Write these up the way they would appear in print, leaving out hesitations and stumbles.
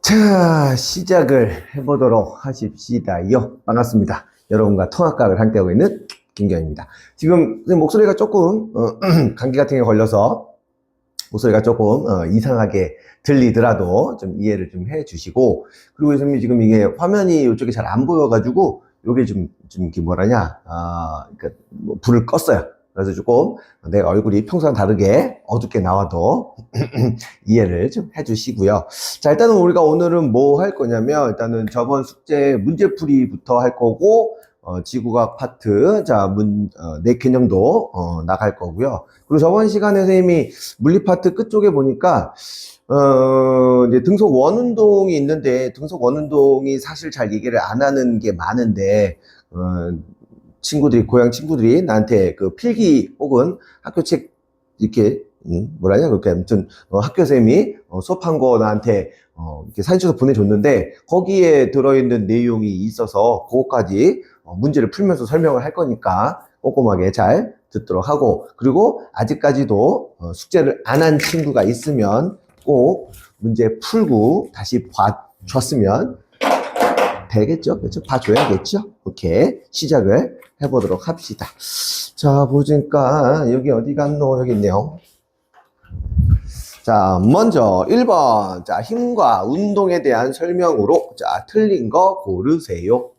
자, 시작을 해보도록 하십시다요. 반갑습니다. 여러분과 통합과학을 함께하고 있는 김경입니다. 지금 목소리가 조금 감기 같은 게 걸려서 목소리가 조금 이상하게 들리더라도 좀 이해를 좀 해주시고, 그리고 선생님 지금 이게 화면이 이쪽에 잘 안 보여가지고 요게 좀 이게 뭐라냐, 그러니까 뭐 불을 껐어요. 그래서 조금 내 얼굴이 평소랑 다르게 어둡게 나와도 이해를 좀 해주시고요. 자, 일단은 우리가 오늘은 뭐 할 거냐면, 일단은 저번 숙제 문제풀이부터 할 거고, 지구과학 파트, 자, 네 개념도, 나갈 거고요. 그리고 저번 시간에 선생님이 물리 파트 끝쪽에 보니까, 이제 등속 원운동이 있는데, 등속 원운동이 사실 잘 얘기를 안 하는 게 많은데, 고향 친구들이 나한테 그 필기 혹은 학교 책, 이렇게, 뭐라냐, 그렇게, 아무튼, 학교 선생님이 수업한 거 나한테, 이렇게 사진 찍어서 보내줬는데, 거기에 들어있는 내용이 있어서, 그거까지 문제를 풀면서 설명을 할 거니까, 꼼꼼하게 잘 듣도록 하고, 그리고 아직까지도 숙제를 안 한 친구가 있으면, 꼭 문제 풀고 다시 봐줬으면 되겠죠? 그렇죠? 봐줘야겠죠? 오케이. 시작을 해보도록 합시다. 자, 보니까 여기 어디 갔노? 여기 있네요. 자, 먼저 1번. 자, 힘과 운동에 대한 설명으로 자, 틀린 거 고르세요.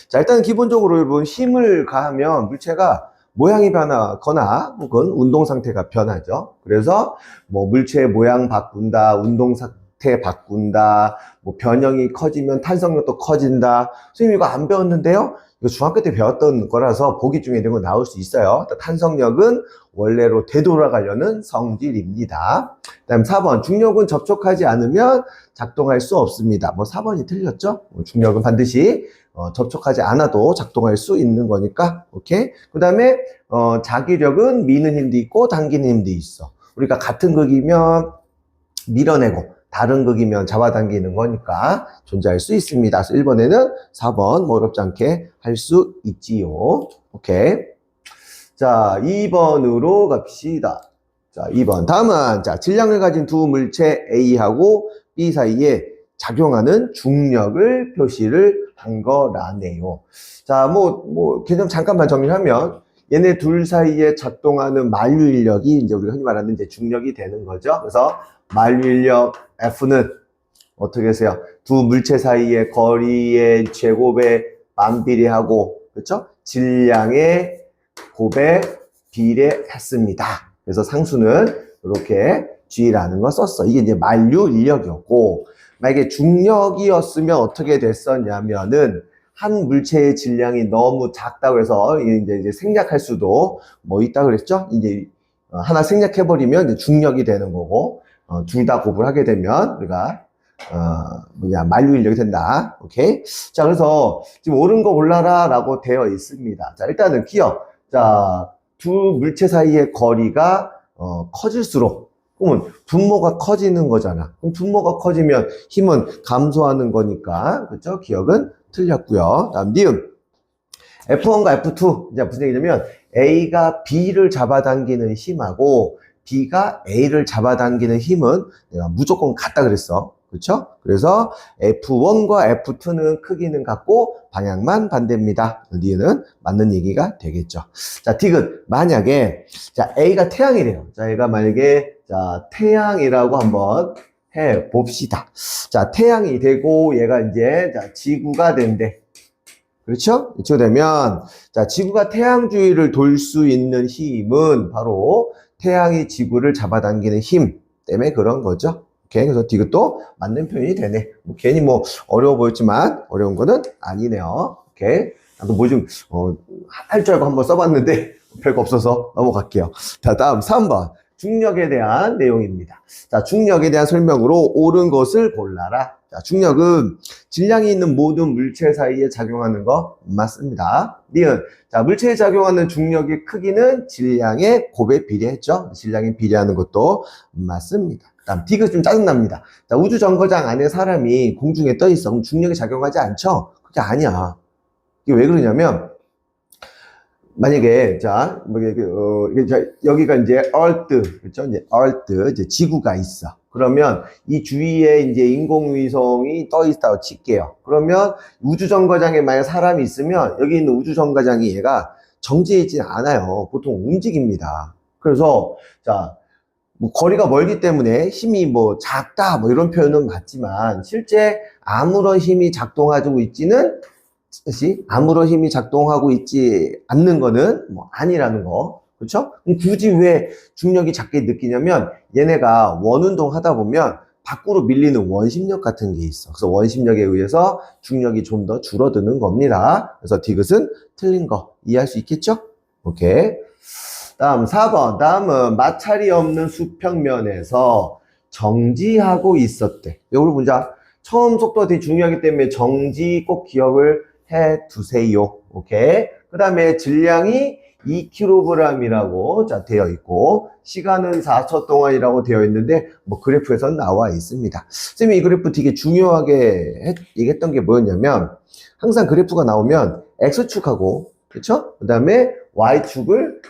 자, 일단 기본적으로 여러분 힘을 가하면 물체가 모양이 변하거나 혹은 운동 상태가 변하죠. 그래서 뭐 물체의 모양 바꾼다, 운동 상태 바꾼다, 뭐 변형이 커지면 탄성력도 커진다. 선생님 이거 안 배웠는데요? 이거 중학교 때 배웠던 거라서 보기 중에 이런 거 나올 수 있어요. 탄성력은 원래로 되돌아가려는 성질입니다. 그다음 4번, 중력은 접촉하지 않으면 작동할 수 없습니다. 뭐 4번이 틀렸죠? 중력은 반드시 접촉하지 않아도 작동할 수 있는 거니까, 오케이? 그 다음에, 자기력은 미는 힘도 있고, 당기는 힘도 있어. 우리가 같은 극이면 밀어내고, 다른 극이면 잡아당기는 거니까 존재할 수 있습니다. 그래서 1번에는 4번, 뭐 어렵지 않게 할 수 있지요. 오케이? 자, 2번으로 갑시다. 자, 2번. 다음은, 자, 질량을 가진 두 물체 A하고 B 사이에 작용하는 중력을 표시를 한 거라네요. 자, 개념 잠깐만 정리하면, 얘네 둘 사이에 작동하는 만류 인력이 이제 우리가 흔히 말하는 이제 중력이 되는 거죠. 그래서 만류 인력 F는 어떻게 해서요? 두 물체 사이의 거리의 제곱에 반비례하고, 그렇죠? 질량의 곱에 비례했습니다. 그래서 상수는 이렇게 G라는 걸 썼어. 이게 이제 만류 인력이었고, 만약에 중력이었으면 어떻게 됐었냐면은, 한 물체의 질량이 너무 작다고 해서, 이제 생략할 수도 뭐 있다 그랬죠? 이제, 하나 생략해버리면 이제 중력이 되는 거고, 둘 다 곱을 하게 되면, 우리가, 만류 인력이 된다. 오케이? 자, 그래서 지금 옳은 거 골라라 라고 되어 있습니다. 자, 일단은 기억. 자, 두 물체 사이의 거리가, 커질수록, 그러면 분모가 커지는 거잖아. 그럼 분모가 커지면 힘은 감소하는 거니까, 그렇죠? 기억은 틀렸고요. 다음 니은. F1과 F2. 이제 무슨 얘기냐면 A가 B를 잡아당기는 힘하고 B가 A를 잡아당기는 힘은 내가 무조건 같다 그랬어. 그렇죠? 그래서 F1과 F2는 크기는 같고 방향만 반대입니다. 니은은 맞는 얘기가 되겠죠. 자, 디귿. 만약에 자, A가 태양이래요. 자, 얘가 만약에 자, 태양이라고 한번 해 봅시다. 자, 태양이 되고 얘가 이제 자, 지구가 된대. 그렇죠? 이렇게 되면 자, 지구가 태양 주위를 돌 수 있는 힘은 바로 태양이 지구를 잡아당기는 힘 때문에 그런 거죠. 오케이. 그래서 디귿도 맞는 표현이 되네. 괜히 뭐 어려워 보였지만 어려운 거는 아니네요. 오케이. 나도 뭐 좀 할 줄 알고 한번 써봤는데 별거 없어서 넘어갈게요. 자, 다음 3번. 중력에 대한 내용입니다. 자, 중력에 대한 설명으로 옳은 것을 골라라. 자, 중력은 질량이 있는 모든 물체 사이에 작용하는 거 맞습니다. 니은. 자, 물체에 작용하는 중력의 크기는 질량의 곱에 비례했죠. 질량에 비례하는 것도 맞습니다. 다음 디귿 좀 짜증납니다. 자, 우주 정거장 안에 사람이 공중에 떠 있어. 그럼 중력이 작용하지 않죠? 그게 아니야. 이게 왜 그러냐면 만약에 여기가 이제 earth, 그렇죠? 이제 earth, 이제 지구가 있어. 그러면 이 주위에 이제 인공위성이 떠 있다고 칠게요. 그러면 우주정거장에 만약 사람이 있으면 여기 있는 우주정거장이 얘가 정지해 있지 않아요. 보통 움직입니다. 그래서 자, 뭐 거리가 멀기 때문에 힘이 뭐 작다 뭐 이런 표현은 맞지만 실제 아무런 힘이 작동하고 있지는 아무런 힘이 작동하고 있지 않는 거는 뭐 아니라는 거. 그렇죠? 그럼 굳이 왜 중력이 작게 느끼냐면 얘네가 원운동 하다 보면 밖으로 밀리는 원심력 같은 게 있어. 그래서 원심력에 의해서 중력이 좀 더 줄어드는 겁니다. 그래서 디귿은 틀린 거 이해할 수 있겠죠? 오케이. 다음 4번. 다음은 마찰이 없는 수평면에서 정지하고 있었대. 이걸 보자. 처음 속도가 되게 중요하기 때문에 정지 꼭 기억을 해 두세요. 오케이. 그 다음에 질량이 2kg이라고 자 되어 있고 시간은 4초 동안이라고 되어 있는데 뭐 그래프에선 나와 있습니다. 선생님이 이 그래프 되게 중요하게 얘기했던 게 뭐였냐면 항상 그래프가 나오면 X축하고 그렇죠? 그 다음에 Y축을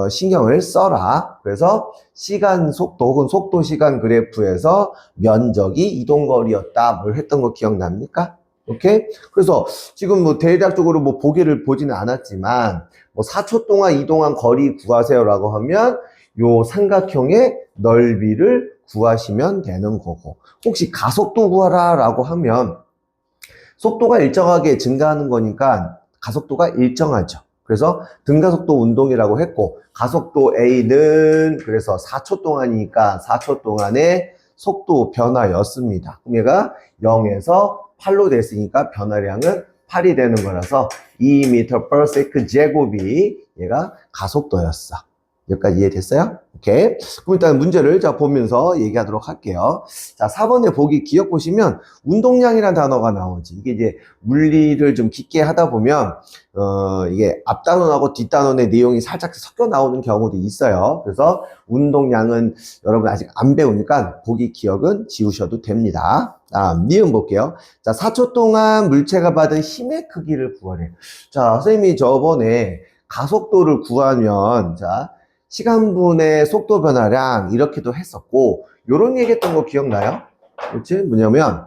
신경을 써라. 그래서 시간 속도 혹은 속도 시간 그래프에서 면적이 이동거리였다. 뭘 했던 거 기억납니까? 오케이? 그래서 지금 뭐 대략적으로 뭐 보기를 보지는 않았지만 뭐 4초 동안 이동한 거리 구하세요라고 하면 요 삼각형의 넓이를 구하시면 되는 거고 혹시 가속도 구하라라고 하면 속도가 일정하게 증가하는 거니까 가속도가 일정하죠. 그래서 등가속도 운동이라고 했고 가속도 A는 그래서 4초 동안이니까 4초 동안의 속도 변화였습니다. 그럼 얘가 0에서 8로 됐으니까 변화량은 8이 되는 거라서 2m/s 제곱이 얘가 가속도였어. 여기까지 이해됐어요? 오케이. 그럼 일단 문제를 자 보면서 얘기하도록 할게요. 자, 4번에 보기 기억 보시면 운동량이라는 단어가 나오지. 이게 이제 물리를 좀 깊게 하다 보면 이게 앞단원하고 뒷단원의 내용이 살짝 섞여 나오는 경우도 있어요. 그래서 운동량은 여러분 아직 안 배우니까 보기 기억은 지우셔도 됩니다. 니은 볼게요. 자, 4초 동안 물체가 받은 힘의 크기를 구하래. 자, 선생님이 저번에 가속도를 구하면 자 시간분의 속도 변화량 이렇게도 했었고 요런 얘기했던 거 기억나요? 그렇지? 뭐냐면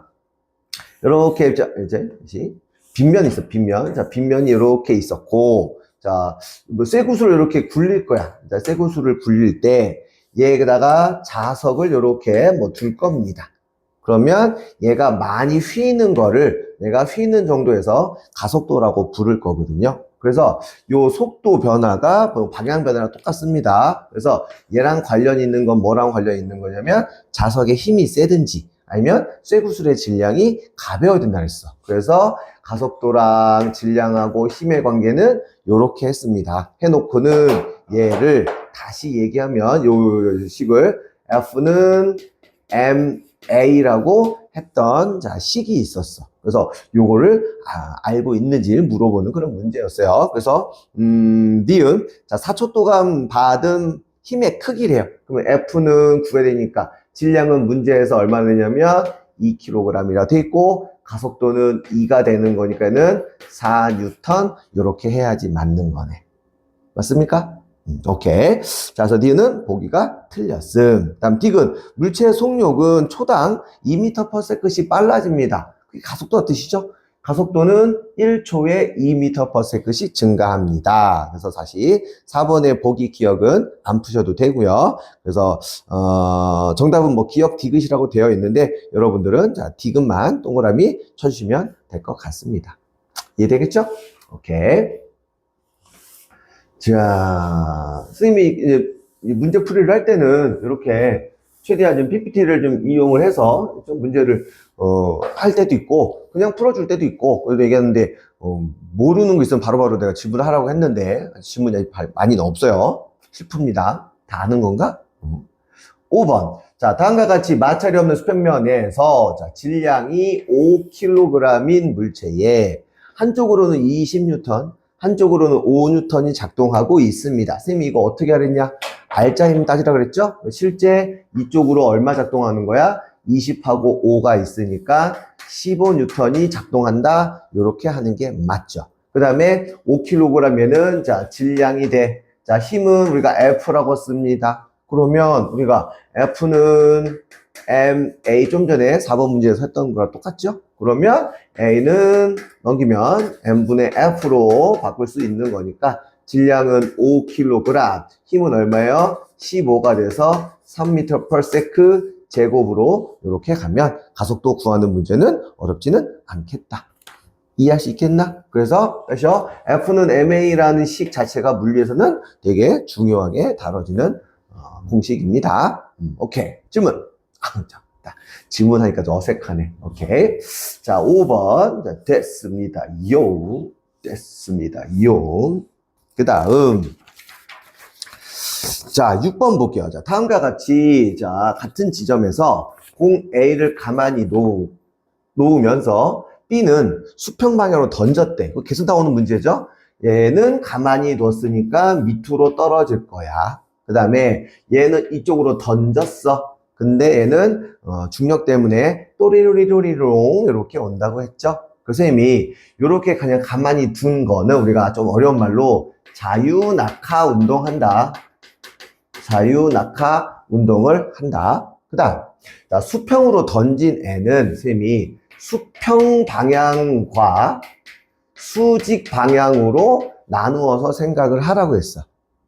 이렇게 이제 빗면이 있어. 빗면. 자, 빗면이 이렇게 있었고 자, 뭐 쇠구슬을 이렇게 굴릴 거야. 자, 쇠구슬을 굴릴 때 얘에다가 자석을 이렇게 뭐 둘 겁니다. 그러면 얘가 많이 휘는 거를 내가 휘는 정도에서 가속도라고 부를 거거든요. 그래서 요 속도 변화가 방향 변화랑 똑같습니다. 그래서 얘랑 관련 있는 건 뭐랑 관련 있는 거냐면 자석의 힘이 세든지 아니면 쇠구슬의 질량이 가벼워야 된다 그랬어. 그래서 가속도랑 질량하고 힘의 관계는 요렇게 했습니다. 해놓고는 얘를 다시 얘기하면 요 식을 F는 ma라고 했던 자 식이 있었어. 그래서 요거를 알고 있는지 물어보는 그런 문제였어요. 그래서 니은 자 4초 동안 받은 힘의 크기래요. 그러면 F는 구해야 되니까 질량은 문제에서 얼마나 되냐면 2kg이라 돼 있고 가속도는 2가 되는 거니까는 4N 이렇게 해야지 맞는 거네. 맞습니까? 오케이. 자, 그래서 니은 보기가 틀렸음. 다음 디귿. 물체의 속력은 초당 2m/s씩 빨라집니다. 그게 가속도가 뜻이죠? 가속도는 1초에 2m/s씩 증가합니다. 그래서 다시 4번의 보기 기억은 안 푸셔도 되고요. 그래서 정답은 뭐 기억 디귿이라고 되어 있는데 여러분들은 자 디귿만 동그라미 쳐주시면 될 것 같습니다. 이해되겠죠? 오케이. 자, 선생님이 이제 문제풀이를 할 때는 이렇게 최대한 좀 PPT를 좀 이용을 해서 좀 문제를 할 때도 있고 그냥 풀어줄 때도 있고 그래도 얘기하는데 모르는 거 있으면 바로바로 내가 질문하라고 했는데 질문이 많이는 없어요. 슬픕니다. 다 아는 건가? 5번. 자, 다음과 같이 마찰이 없는 수평면에서 자, 질량이 5kg인 물체에 한쪽으로는 20N 한쪽으로는 5N이 작동하고 있습니다. 선생님이 이거 어떻게 하랬냐? 알짜 힘 따지라 그랬죠? 실제 이쪽으로 얼마 작동하는 거야? 20하고 5가 있으니까 15N이 작동한다. 이렇게 하는 게 맞죠. 그 다음에 5kg면은 자, 질량이 돼. 자, 힘은 우리가 F라고 씁니다. 그러면 우리가 F는 MA 좀 전에 4번 문제에서 했던 거랑 똑같죠? 그러면 A는 넘기면 M분의 F로 바꿀 수 있는 거니까 질량은 5kg, 힘은 얼마예요? 15가 돼서 3m/s 제곱으로 이렇게 가면 가속도 구하는 문제는 어렵지는 않겠다. 이해할 수 있겠나? 그래서 F는 MA라는 식 자체가 물리에서는 되게 중요하게 다뤄지는 공식입니다. 오케이. 질문. 질문하니까 좀 어색하네. 오케이. 자, 5번. 자, 됐습니다. 됐습니다. 그 다음. 자, 6번 볼게요. 자, 다음과 같이, 자, 같은 지점에서 공 A를 가만히 놓으면서 B는 수평 방향으로 던졌대. 그거 계속 나오는 문제죠? 얘는 가만히 뒀으니까 밑으로 떨어질 거야. 그 다음에 얘는 이쪽으로 던졌어. 근데 얘는 중력 때문에 또리로리로리롱 이렇게 온다고 했죠. 그 선생님이 이렇게 그냥 가만히 둔 거는 우리가 좀 어려운 말로 자유낙하 운동한다. 자유낙하 운동을 한다. 그 다음 수평으로 던진 애는 선생님이 수평 방향과 수직 방향으로 나누어서 생각을 하라고 했어.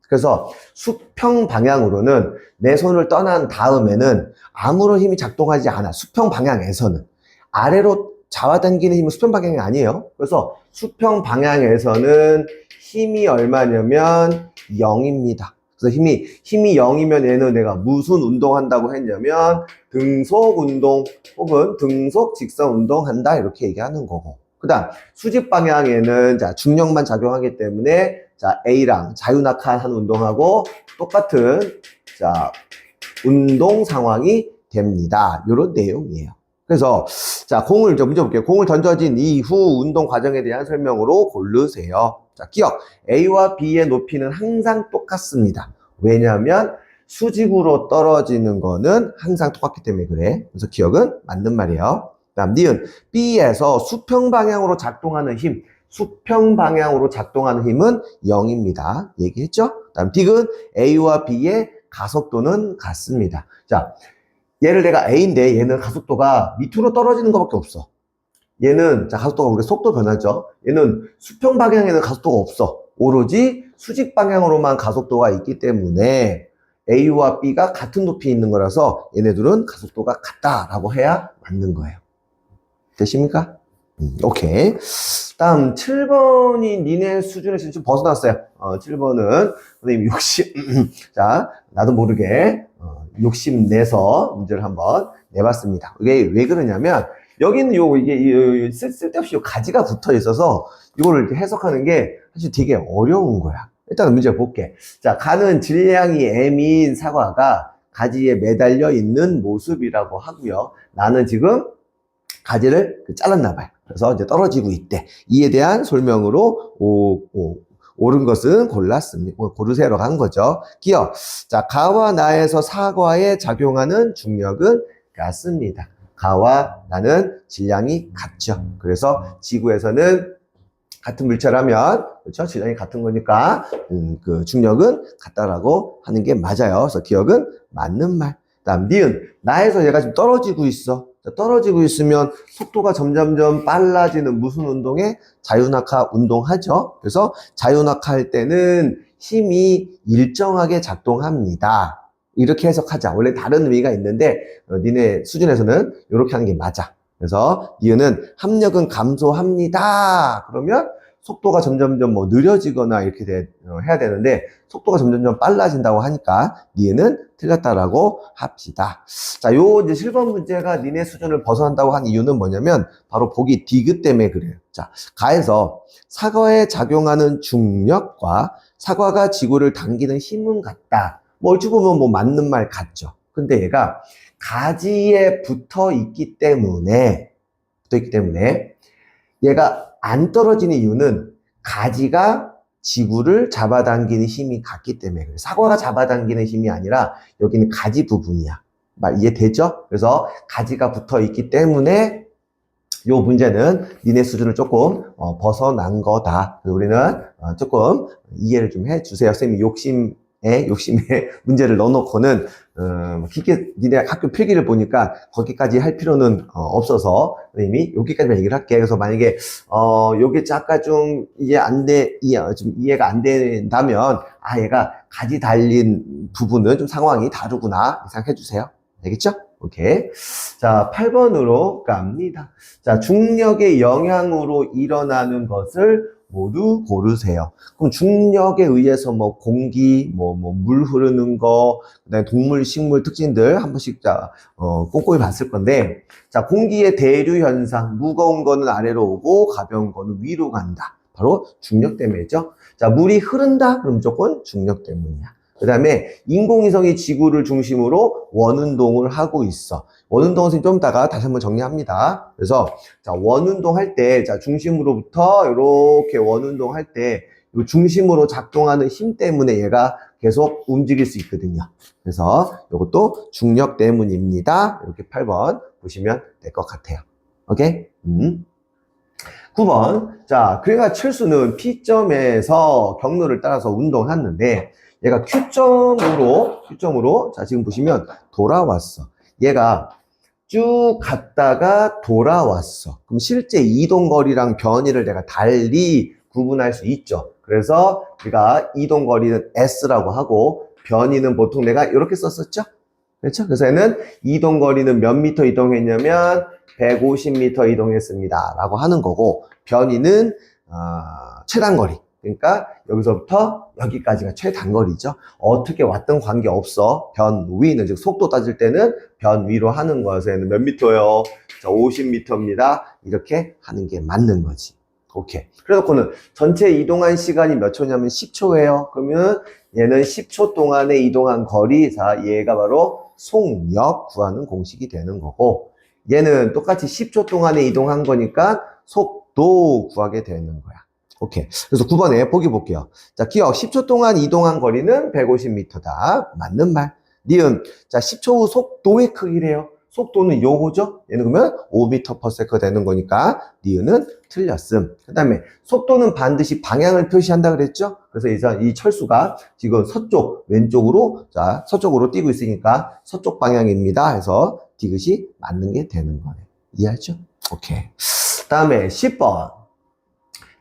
그래서 수평 방향으로는 내 손을 떠난 다음에는 아무런 힘이 작동하지 않아. 수평 방향에서는. 아래로 잡아당기는 힘은 수평 방향이 아니에요. 그래서 수평 방향에서는 힘이 얼마냐면 0입니다. 그래서 힘이 0이면 얘는 내가 무슨 운동한다고 했냐면 등속 운동 혹은 등속 직선 운동한다 이렇게 얘기하는 거고. 그 다음 수직 방향에는 자 중력만 작용하기 때문에 자 A랑 자유낙하하는 운동하고 똑같은 자 운동 상황이 됩니다. 이런 내용이에요. 그래서 자 공을 좀 문제 볼게요. 공을 던져진 이후 운동 과정에 대한 설명으로 고르세요. 자 기억 A와 B의 높이는 항상 똑같습니다. 왜냐하면 수직으로 떨어지는 거는 항상 똑같기 때문에 그래. 그래서 기억은 맞는 말이에요. 다음 니은 B에서 수평 방향으로 작동하는 힘, 수평 방향으로 작동하는 힘은 0입니다. 얘기했죠? 다음 디귿 A와 B의 가속도는 같습니다. 자, 얘를 내가 A인데 얘는 가속도가 밑으로 떨어지는 것밖에 없어. 얘는 자 가속도가 우리가 속도 변하죠. 얘는 수평 방향에는 가속도가 없어. 오로지 수직 방향으로만 가속도가 있기 때문에 A와 B가 같은 높이에 있는 거라서 얘네들은 가속도가 같다라고 해야 맞는 거예요. 되십니까? 오케이. 다음 7번이 니네 수준에서 좀 벗어났어요. 7번은 선생님 자 나도 모르게 욕심내서 문제를 한번 내봤습니다. 이게 왜 그러냐면 여기는 이게 쓸데없이 요 가지가 붙어 있어서 이거를 이렇게 해석하는 게 사실 되게 어려운 거야. 일단 문제 볼게. 자, 가는 질량이 M인 사과가 가지에 매달려 있는 모습이라고 하고요. 나는 지금 가지를 잘랐나 봐요. 그래서 이제 떨어지고 있대. 이에 대한 설명으로 옳은 것은 골랐습니다. 고르세요라고 한 거죠. 기억. 자, 가와 나에서 사과에 작용하는 중력은 같습니다. 가와 나는 질량이 같죠. 그래서 지구에서는 같은 물체라면 그렇죠? 질량이 같은 거니까 그 중력은 같다라고 하는 게 맞아요. 그래서 기억은 맞는 말. 다음 니은 나에서 얘가 지금 떨어지고 있어. 떨어지고 있으면 속도가 점점점 빨라지는 무슨 운동에? 자유낙하 운동하죠. 그래서 자유낙하 할 때는 힘이 일정하게 작동합니다. 이렇게 해석하자. 원래 다른 의미가 있는데 니네 수준에서는 이렇게 하는 게 맞아. 그래서 니은은 합력은 감소합니다. 그러면 속도가 점점점 뭐 느려지거나 이렇게 해야 되는데 속도가 점점점 빨라진다고 하니까 니은은 틀렸다라고 합시다. 자, 요 이제 7번 문제가 니네 수준을 벗어난다고 한 이유는 뭐냐면 바로 보기 디귿 때문에 그래요. 자, 가에서 사과에 작용하는 중력과 사과가 지구를 당기는 힘은 같다. 뭐 얼추 보면 뭐 맞는 말 같죠. 근데 얘가 가지에 붙어 있기 때문에 얘가 안 떨어지는 이유는 가지가 지구를 잡아당기는 힘이 같기 때문에 그래요. 사과가 잡아당기는 힘이 아니라 여기는 가지 부분이야. 말 이해되죠? 그래서 가지가 붙어 있기 때문에 이 문제는 니네 수준을 조금 벗어난 거다. 그래서 우리는 조금 이해를 좀 해주세요. 선생님이 욕심 욕심에 문제를 넣어놓고는 깊게 니네 학교 필기를 보니까 거기까지 할 필요는 없어서 선생님이 여기까지만 얘기를 할게. 그래서 만약에 요게 아까 좀 좀 이해가 안 된다면 얘가 가지 달린 부분은 좀 상황이 다르구나 생각해 주세요. 알겠죠? 오케이. 자, 8번으로 갑니다. 자, 중력의 영향으로 일어나는 것을 모두 고르세요. 그럼 중력에 의해서 뭐 공기, 물 흐르는 거, 그다음에 동물, 식물 특징들 한 번씩 꼼꼼히 봤을 건데, 자, 공기의 대류 현상, 무거운 거는 아래로 오고 가벼운 거는 위로 간다. 바로 중력 때문이죠. 자, 물이 흐른다? 그럼 무조건 중력 때문이야. 그 다음에 인공위성이 지구를 중심으로 원운동을 하고 있어. 원운동은 좀 이따가 다시 한번 정리합니다. 그래서 자, 원운동 할 때, 자, 중심으로부터 이렇게 원운동 할 때, 이 중심으로 작동하는 힘 때문에 얘가 계속 움직일 수 있거든요. 그래서 이것도 중력 때문입니다. 이렇게 8번 보시면 될 것 같아요. 오케이? 9번. 자, 그래가 철수는 P점에서 경로를 따라서 운동을 했는데, 얘가 Q점으로, 자, 지금 보시면 돌아왔어. 얘가 쭉 갔다가 돌아왔어. 그럼 실제 이동거리랑 변이를 내가 달리 구분할 수 있죠. 그래서 우리가 이동거리는 S라고 하고, 변이는 보통 내가 이렇게 썼었죠? 그렇죠? 그래서 얘는 이동거리는 몇 미터 이동했냐면 150m 이동했습니다. 라고 하는 거고, 변이는 최단거리. 그러니까 여기서부터 여기까지가 최단거리죠. 어떻게 왔든 관계없어. 변 위는, 즉 속도 따질 때는 변 위로 하는 거에서는 몇 미터요? 자, 50m입니다. 이렇게 하는 게 맞는 거지. 오케이. 그래서 그는 전체 이동한 시간이 몇 초냐면 10초예요. 그러면 얘는 10초 동안에 이동한 거리, 자, 얘가 바로 속력 구하는 공식이 되는 거고, 얘는 똑같이 10초 동안에 이동한 거니까 속도 구하게 되는 거야. 오케이. 그래서 9번에 보기 볼게요. 자, 기억. 10초 동안 이동한 거리는 150m다. 맞는 말. 니은. 자, 10초 후 속도의 크기래요. 속도는 요거죠? 얘는 그러면 5m/s 되는 거니까 니은은 틀렸음. 그 다음에 속도는 반드시 방향을 표시한다 그랬죠? 그래서 이 철수가 지금 서쪽, 왼쪽으로, 자, 서쪽으로 뛰고 있으니까 서쪽 방향입니다. 해서 디귿이 맞는 게 되는 거네. 이해하죠? 오케이. 다음에 10번.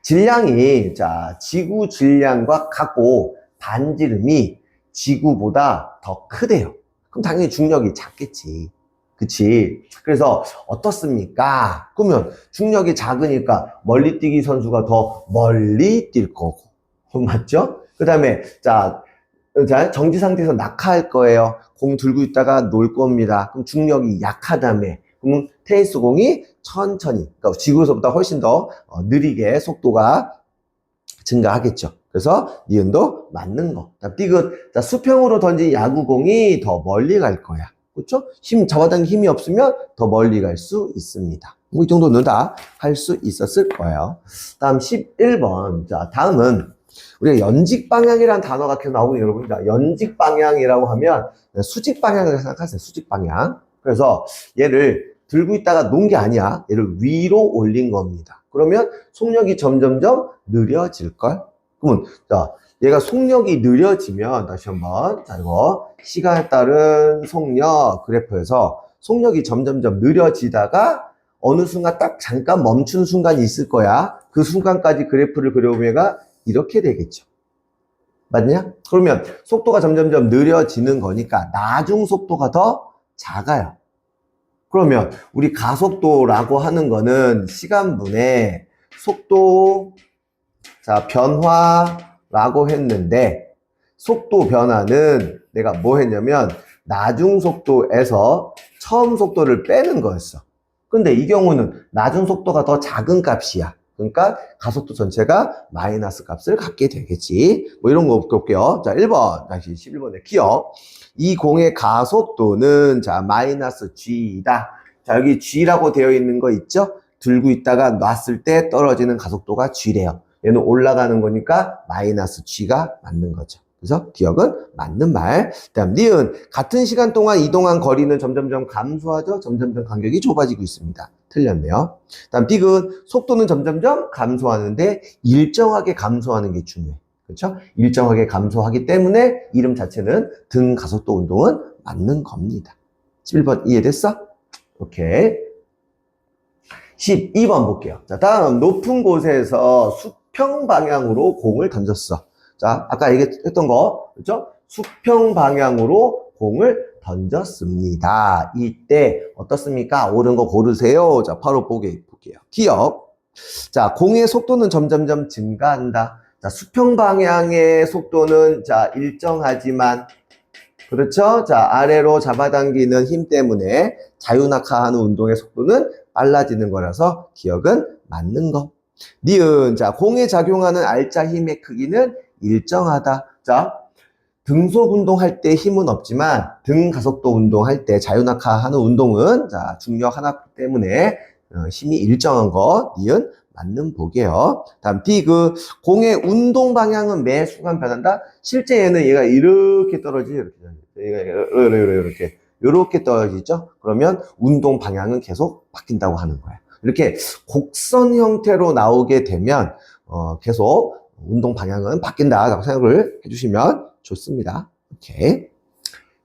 질량이, 자, 지구 질량과 같고 반지름이 지구보다 더 크대요. 그럼 당연히 중력이 작겠지. 그치? 그래서 어떻습니까? 그러면 중력이 작으니까 멀리 뛰기 선수가 더 멀리 뛸 거고. 맞죠? 그 다음에, 자, 정지 상태에서 낙하할 거예요. 공 들고 있다가 놀 겁니다. 그럼 중력이 약하다며. 그럼 테니스 공이 천천히, 그러니까 지구에서보다 훨씬 더 느리게 속도가 증가하겠죠. 그래서 니은도 맞는 거. 자, 띠긋. 자, 수평으로 던진 야구공이 더 멀리 갈 거야. 그렇죠? 잡아당긴 힘이 없으면 더 멀리 갈 수 있습니다. 뭐 이 정도는 다 할 수 있었을 거예요. 다음 11번. 자, 다음은 우리가 연직 방향이라는 단어가 계속 나오거든요, 여러분. 자, 연직 방향이라고 하면 수직 방향을 생각하세요. 수직 방향. 그래서 얘를 들고 있다가 놓은 게 아니야. 얘를 위로 올린 겁니다. 그러면 속력이 점점점 느려질걸? 그러면, 자, 얘가 속력이 느려지면, 다시 한번, 자, 이거, 시간에 따른 속력 그래프에서 속력이 점점점 느려지다가 어느 순간 딱 잠깐 멈춘 순간이 있을 거야. 그 순간까지 그래프를 그려보면 얘가 이렇게 되겠죠. 맞냐? 그러면 속도가 점점점 느려지는 거니까 나중 속도가 더 작아요. 그러면 우리 가속도라고 하는 거는 시간분의 속도, 자, 변화라고 했는데 속도 변화는 내가 뭐 했냐면 나중 속도에서 처음 속도를 빼는 거였어. 근데 이 경우는 나중 속도가 더 작은 값이야. 그러니까 가속도 전체가 마이너스 값을 갖게 되겠지. 뭐 이런 거 볼게요. 자, 1번. 다시 11번에 기억. 이 공의 가속도는 자, 마이너스 G이다. 자, 여기 G라고 되어 있는 거 있죠? 들고 있다가 놨을 때 떨어지는 가속도가 G래요. 얘는 올라가는 거니까 마이너스 G가 맞는 거죠. 그래서 기억은 맞는 말. 다음 니은. 같은 시간 동안 이동한 거리는 점점점 감소하죠. 점점점 간격이 좁아지고 있습니다. 틀렸네요. 다음 디귿. 속도는 점점점 감소하는데 일정하게 감소하는 게 중요해. 그렇죠? 일정하게 감소하기 때문에 이름 자체는 등 가속도 운동은 맞는 겁니다. 11번 이해됐어? 오케이. 12번 볼게요. 자, 다음 높은 곳에서 수평 방향으로 공을 던졌어. 자, 아까 얘기했던 거, 그렇죠? 수평 방향으로 공을 던졌습니다. 이때 어떻습니까? 옳은 거 고르세요. 자, 바로 볼게요. 기억. 자, 공의 속도는 점점점 증가한다. 자, 수평 방향의 속도는 자, 일정하지만 그렇죠? 자, 아래로 잡아당기는 힘 때문에 자유낙하하는 운동의 속도는 빨라지는 거라서 기억은 맞는 거. 니은, 자, 공에 작용하는 알짜 힘의 크기는 일정하다. 자, 등속 운동할 때 힘은 없지만 등 가속도 운동할 때 자유낙하하는 운동은 자, 중력 하나 때문에 힘이 일정한 거. 니은 맞는 보게요. 다음 D 그 공의 운동 방향은 매 순간 변한다. 실제 얘는 얘가 이렇게 떨어지죠. 이렇게 떨어지죠. 그러면 운동 방향은 계속 바뀐다고 하는 거예요. 이렇게 곡선 형태로 나오게 되면 계속 운동 방향은 바뀐다라고 생각을 해주시면 좋습니다. 오케이.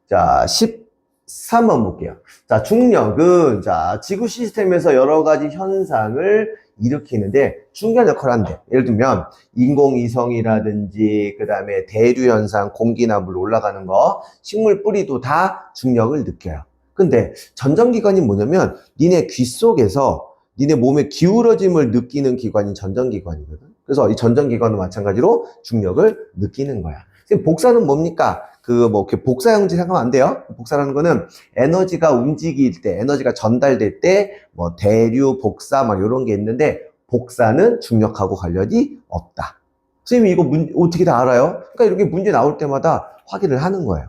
자, 13번 볼게요. 자, 중력은 자, 지구 시스템에서 여러 가지 현상을 일으키는데 중요한 역할을 한대. 예를 들면 인공위성이라든지 그 다음에 대류 현상, 공기나 물 올라가는 거, 식물 뿌리도 다 중력을 느껴요. 근데 전정기관이 뭐냐면 니네 귀 속에서 니네 몸의 기울어짐을 느끼는 기관이 전정기관이거든. 그래서 이 전정기관도 마찬가지로 중력을 느끼는 거야. 지금 복사는 뭡니까? 이렇게 복사형지 생각하면 안 돼요. 복사라는 거는 에너지가 움직일 때, 에너지가 전달될 때, 대류, 복사, 이런 게 있는데, 복사는 중력하고 관련이 없다. 선생님이 이거 어떻게 다 알아요? 그러니까 이렇게 문제 나올 때마다 확인을 하는 거예요.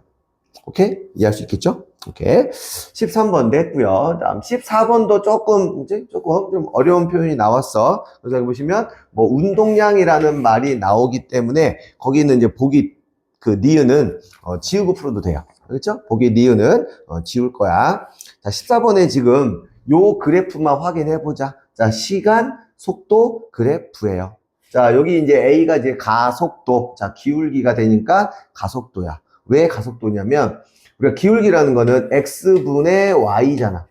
오케이? 이해할 수 있겠죠? 오케이. 13번 됐고요. 다음 14번도 조금 좀 어려운 표현이 나왔어. 그래서 여기 보시면 운동량이라는 말이 나오기 때문에 거기는 이제 보기 니은은 지우고 풀어도 돼요. 그렇죠? 보기 니은은 지울 거야. 자, 14번에 지금 요 그래프만 확인해 보자. 자, 시간, 속도 그래프예요. 자, 여기 이제 A가 이제 가속도. 자, 기울기가 되니까 가속도야. 왜 가속도냐면 우리가 기울기라는 거는 x분의 y잖아.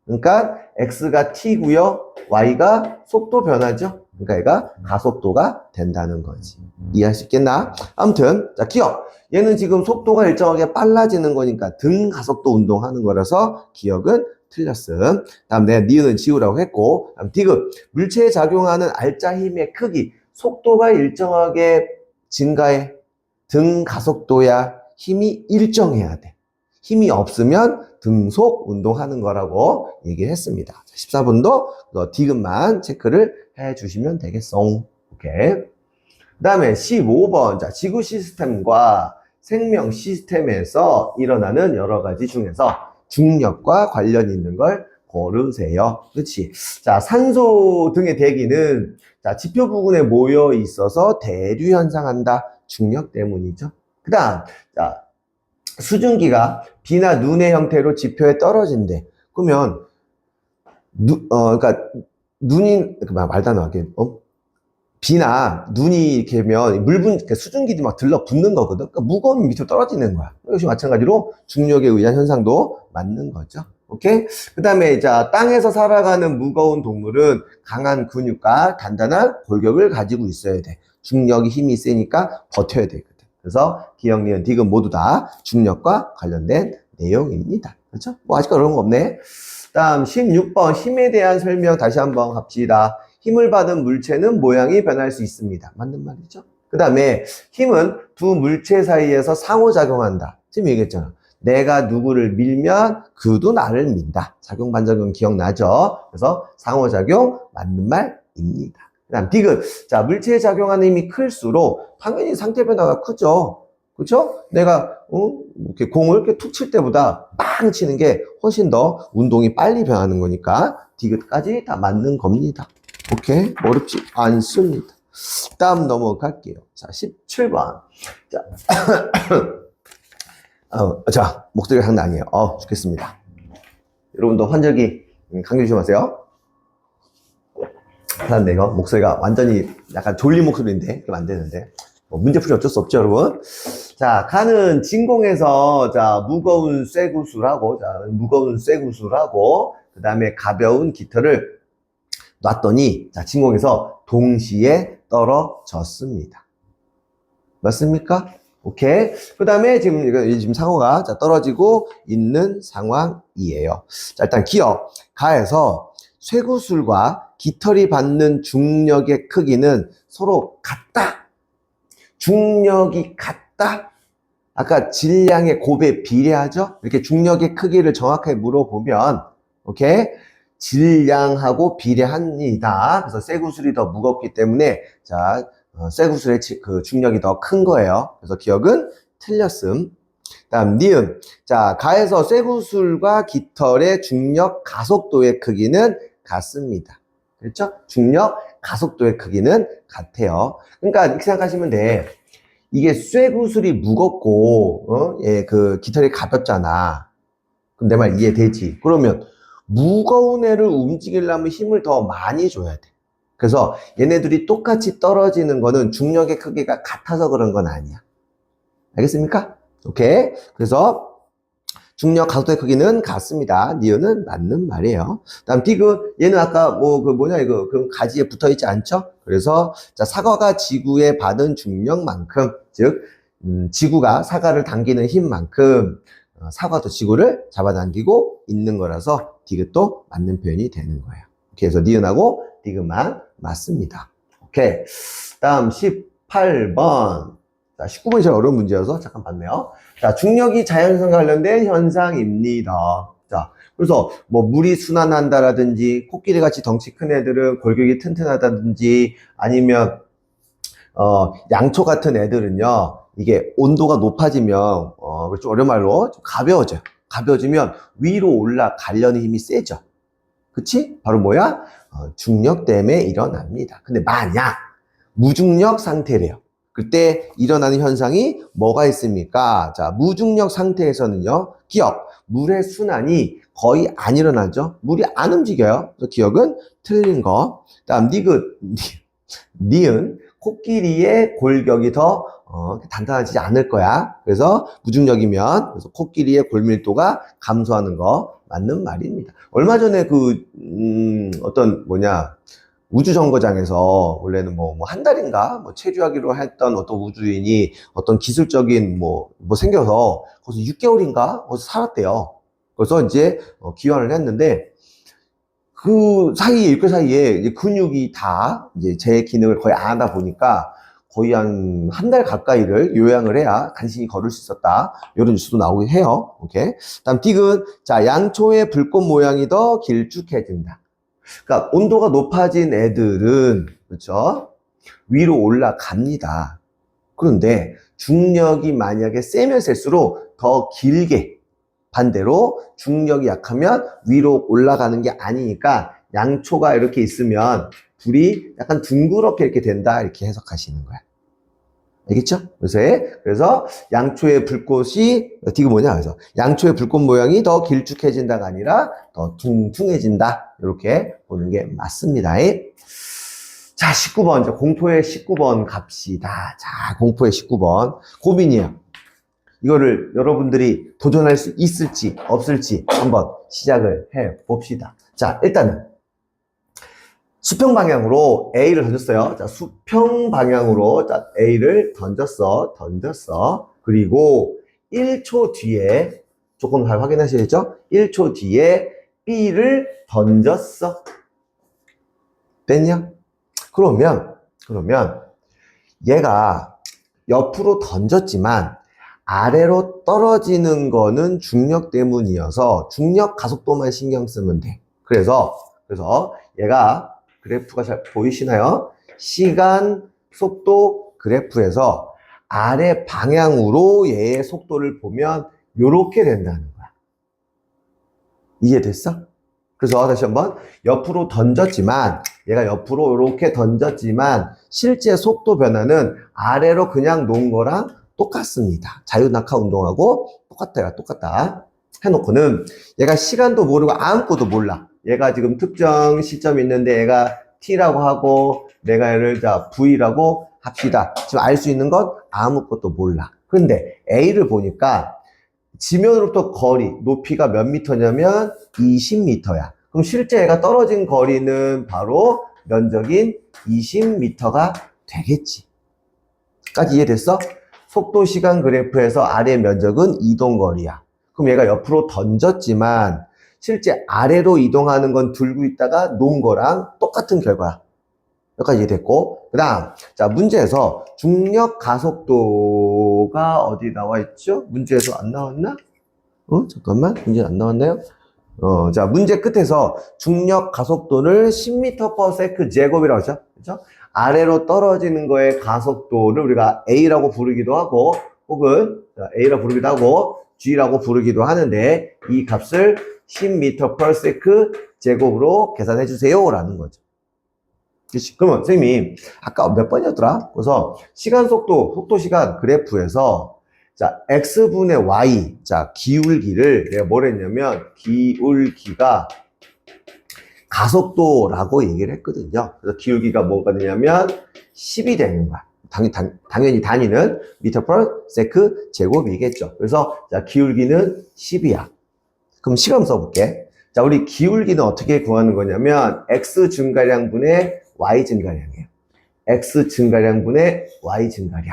그러니까 x가 t고요. y가 속도 변화죠. 그러니까 얘가 가속도가 된다는 거지. 이해할 수 있겠나? 아무튼 자, 기억. 얘는 지금 속도가 일정하게 빨라지는 거니까 등 가속도 운동하는 거라서 기억은 틀렸음. 다음 내가 니은은 지우라고 했고, 다음 디귿. 물체에 작용하는 알짜 힘의 크기. 속도가 일정하게 증가해. 등 가속도야. 힘이 일정해야 돼. 힘이 없으면 등속 운동하는 거라고 얘기를 했습니다. 14번도 디귿만 체크를 해 주시면 되겠어. 오케이. 그 다음에 15번. 자, 지구 시스템과 생명 시스템에서 일어나는 여러 가지 중에서 중력과 관련 있는 걸 고르세요. 그렇지. 자, 산소 등의 대기는 자, 지표 부근에 모여 있어서 대류 현상한다. 중력 때문이죠. 그 다음, 자, 수증기가 비나 눈의 형태로 지표에 떨어진대. 그러면 그러니까 눈이 말도 안 나게 비나 눈이 이렇게 하면 그러니까 수증기도 막 들러붙는 거거든. 그러니까 무거우면 밑으로 떨어지는 거야. 역시 마찬가지로 중력에 의한 현상도 맞는 거죠. 오케이? 그 다음에 자, 땅에서 살아가는 무거운 동물은 강한 근육과 단단한 골격을 가지고 있어야 돼. 중력이 힘이 세니까 버텨야 되거든. 그래서 기억, 니은, 디귿 모두 다 중력과 관련된 내용입니다. 그렇죠? 아직 어려운 거 없네. 다음 16번 힘에 대한 설명 다시 한번 합시다. 힘을 받은 물체는 모양이 변할 수 있습니다. 맞는 말이죠? 그 다음에 힘은 두 물체 사이에서 상호작용한다. 지금 얘기했잖아. 내가 누구를 밀면 그도 나를 민다. 작용 반작용 기억나죠? 그래서 상호작용 맞는 말입니다. 그 다음 디귿. 자, 물체에 작용하는 힘이 클수록 당연히 상태 변화가 크죠. 그렇죠? 내가 이렇게 공을 이렇게 툭 칠 때보다 빵 치는 게 훨씬 더 운동이 빨리 변하는 거니까 디귿까지 다 맞는 겁니다. 오케이? 어렵지 않습니다. 다음 넘어갈게요. 자, 17번. 자, 자, 목소리가 장난 아니에요. 죽겠습니다. 여러분도 환절기 감기 조심하세요. 사람 내가 목소리가 완전히 약간 졸린 목소리인데 그러면 안 되는데 문제풀이 어쩔 수 없죠, 여러분. 자, 가는 진공에서, 자, 무거운 쇠구슬하고, 그 다음에 가벼운 깃털을 놨더니, 자, 진공에서 동시에 떨어졌습니다. 맞습니까? 오케이. 그 다음에 지금 상호가 자, 떨어지고 있는 상황이에요. 자, 일단 기억. 가에서 쇠구슬과 깃털이 받는 중력의 크기는 서로 같다. 중력이 같다. 아까 질량의 곱에 비례하죠? 이렇게 중력의 크기를 정확하게 물어보면, 오케이? 질량하고 비례합니다. 그래서 쇠구슬이 더 무겁기 때문에, 자, 쇠구슬의 그 중력이 더 큰 거예요. 그래서 기억은 틀렸음. 다음, 니은. 자, 가에서 쇠구슬과 깃털의 중력 가속도의 크기는 같습니다. 그렇죠? 중력 가속도의 크기는 같아요. 그러니까 이렇게 생각하시면 돼. 이게 쇠구슬이 무겁고, 예, 그 깃털이 가볍잖아. 그럼 내 말 이해되지? 그러면 무거운 애를 움직이려면 힘을 더 많이 줘야 돼. 그래서 얘네들이 똑같이 떨어지는 거는 중력의 크기가 같아서 그런 건 아니야. 알겠습니까? 오케이. 그래서 중력 가속도의 크기는 같습니다. 니은은 맞는 말이에요. 다음 디귿. 얘는 아까 이거 그 가지에 붙어 있지 않죠? 그래서 자, 사과가 지구에 받은 중력만큼, 즉 지구가 사과를 당기는 힘만큼 사과도 지구를 잡아당기고 있는 거라서 디귿도 맞는 표현이 되는 거예요. 그래서 니은하고 디귿만 맞습니다. 오케이. 다음 18번. 자, 19번이 제일 어려운 문제여서 잠깐 봤네요. 자, 중력이 자연성과 관련된 현상입니다. 자, 그래서 뭐 물이 순환한다라든지 코끼리 같이 덩치 큰 애들은 골격이 튼튼하다든지 아니면 양초 같은 애들은요, 이게 온도가 높아지면 좀 어려운 말로 좀 가벼워져요. 가벼워지면 위로 올라가려는 힘이 세죠. 그치? 바로 뭐야? 중력 때문에 일어납니다. 근데 만약 무중력 상태래요. 그때 일어나는 현상이 뭐가 있습니까? 자, 무중력 상태에서는요, 기억, 물의 순환이 거의 안 일어나죠. 물이 안 움직여요. 그래서 기억은 틀린 거. 다음 니은, 코끼리의 골격이 더 단단하지 않을 거야. 그래서 무중력이면 그래서 코끼리의 골밀도가 감소하는 거 맞는 말입니다. 얼마 전에 우주정거장에서 원래는 한 달인가 체류하기로 했던 어떤 우주인이 어떤 기술적인 생겨서 거기서 6개월인가 거기서 살았대요. 그래서 이제 귀환을 했는데 그 사이에 6개월 사이에 이제 근육이 다 이제 제 기능을 거의 안 하다 보니까 거의 한 달 가까이를 요양을 해야 간신히 걸을 수 있었다. 이런 뉴스도 나오긴 해요. 오케이. 다음 디귿. 자, 양초의 불꽃 모양이 더 길쭉해진다. 그러니까 온도가 높아진 애들은 그렇죠? 위로 올라갑니다. 그런데 중력이 만약에 세면 셀수록 더 길게, 반대로 중력이 약하면 위로 올라가는 게 아니니까 양초가 이렇게 있으면 불이 약간 둥그렇게 이렇게 된다, 이렇게 해석하시는 거야. 알겠죠? 그래서 양초의 불꽃이 디귿 뭐냐? 그래서 양초의 불꽃 모양이 더 길쭉해진다가 아니라 더 퉁퉁해진다. 이렇게 보는 게 맞습니다. 자, 19번. 이제 공포의 19번 갑시다. 자, 공포의 19번. 고민이에요. 이거를 여러분들이 도전할 수 있을지 없을지 한번 시작을 해 봅시다. 자, 일단은 수평 방향으로 A를 던졌어요. 자, 수평 방향으로 자, A를 던졌어. 그리고 1초 뒤에 조금 잘 확인하셔야죠. 1초 뒤에 B를 던졌어. 됐냐? 그러면 얘가 옆으로 던졌지만 아래로 떨어지는 거는 중력 때문이어서 중력 가속도만 신경 쓰면 돼. 그래서 얘가 그래프가 잘 보이시나요? 시간, 속도 그래프에서 아래 방향으로 얘의 속도를 보면 이렇게 된다는 거야. 이해됐어? 그래서 다시 한번 옆으로 던졌지만 얘가 옆으로 이렇게 던졌지만 실제 속도 변화는 아래로 그냥 놓은 거랑 똑같습니다. 자유낙하 운동하고 똑같다. 해놓고는 얘가 시간도 모르고 아무것도 몰라. 얘가 지금 특정 시점이 있는데 얘가 T라고 하고 내가 얘를 자 V라고 합시다. 지금 알 수 있는 건 아무것도 몰라. 그런데 A를 보니까 지면으로부터 거리, 높이가 몇 미터냐면 20m야. 그럼 실제 얘가 떨어진 거리는 바로 면적인 20m가 되겠지. 까지 이해됐어? 속도 시간 그래프에서 아래 면적은 이동거리야. 그럼 얘가 옆으로 던졌지만 실제 아래로 이동하는 건 들고 있다가 놓은 거랑 똑같은 결과야. 여기까지 이해됐고, 그 다음, 자, 문제에서 중력 가속도가 어디 나와 있죠? 문제에서 안 나왔나? 잠깐만, 문제 안 나왔나요? 자, 문제 끝에서 중력 가속도를 10m/s 제곱이라고 하죠. 그죠? 아래로 떨어지는 거의 가속도를 우리가 A라고 부르기도 하고, 혹은 A라고 부르기도 하고, G라고 부르기도 하는데, 이 값을 10m/s 제곱으로 계산해 주세요. 라는 거죠. 그러면 선생님이 아까 몇 번이었더라? 그래서 시간 속도 시간 그래프에서 자, x분의 y, 자, 기울기를 내가 뭘 했냐면 기울기가 가속도라고 얘기를 했거든요. 그래서 기울기가 뭐가 되냐면 10이 되는 거야. 당연히 단위는 미터/세크 제곱이겠죠. 그래서 자, 기울기는 10이야. 그럼 시간 써볼게. 자, 우리 기울기는 어떻게 구하는 거냐면 x 증가량분의 y 증가량이에요. x 증가량분의 y 증가량.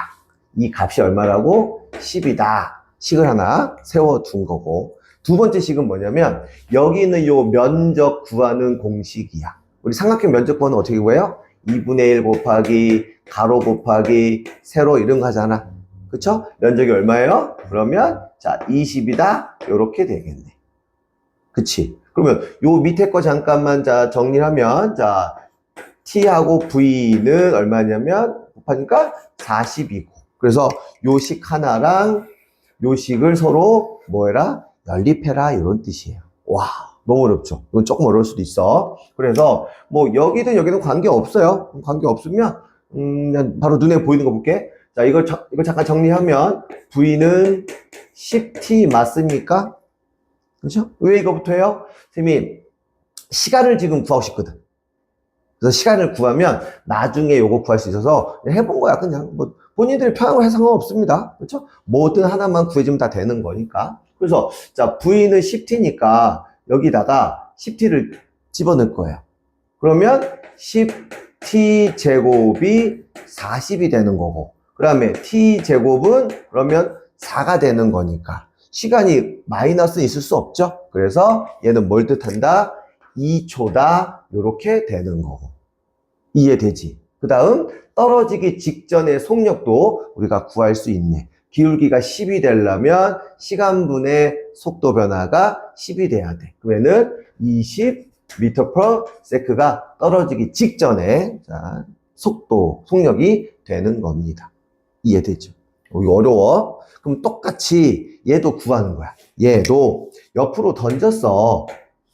이 값이 얼마라고? 10이다. 식을 하나 세워둔 거고. 두 번째 식은 뭐냐면 여기 있는 요 면적 구하는 공식이야. 우리 삼각형 면적 구하는 어떻게 구해요? 2분의 1 곱하기 가로 곱하기 세로 이런 거 하잖아. 그쵸? 면적이 얼마예요? 그러면 자 20이다. 요렇게 되겠네. 그치? 그러면 요 밑에 거 잠깐만 자 정리하면 자 T하고 V는 얼마냐면 곱하니까 40이고 그래서 요 식 하나랑 요 식을 서로 뭐해라? 연립해라 이런 뜻이에요. 와 너무 어렵죠? 이건 조금 어려울 수도 있어. 그래서 뭐 여기든 여기든 관계없어요. 관계없으면 그냥 바로 눈에 보이는 거 볼게. 자 이거 잠깐 정리하면 V는 10T 맞습니까? 그렇죠? 왜 이거부터 해요? 선생님 시간을 지금 구하고 싶거든. 그래서 시간을 구하면 나중에 요거 구할 수 있어서 해본 거야. 그냥 뭐 본인들이 편한 거 해 상관없습니다. 그렇죠? 뭐든 하나만 구해주면 다 되는 거니까. 그래서 자 V는 10T니까 여기다가 10T를 집어넣을 거예요. 그러면 10T 제곱이 40이 되는 거고 그 다음에 T 제곱은 그러면 4가 되는 거니까 시간이 마이너스 있을 수 없죠. 그래서 얘는 뭘 뜻한다? 2초다 요렇게 되는 거고 이해되지? 그 다음 떨어지기 직전의 속력도 우리가 구할 수 있네. 기울기가 10이 되려면 시간분의 속도 변화가 10이 돼야 돼. 그러면은 20m/s가 떨어지기 직전에 자, 속력이 되는 겁니다. 이해되죠? 이거 어려워. 그럼 똑같이 얘도 구하는 거야. 얘도 옆으로 던졌어.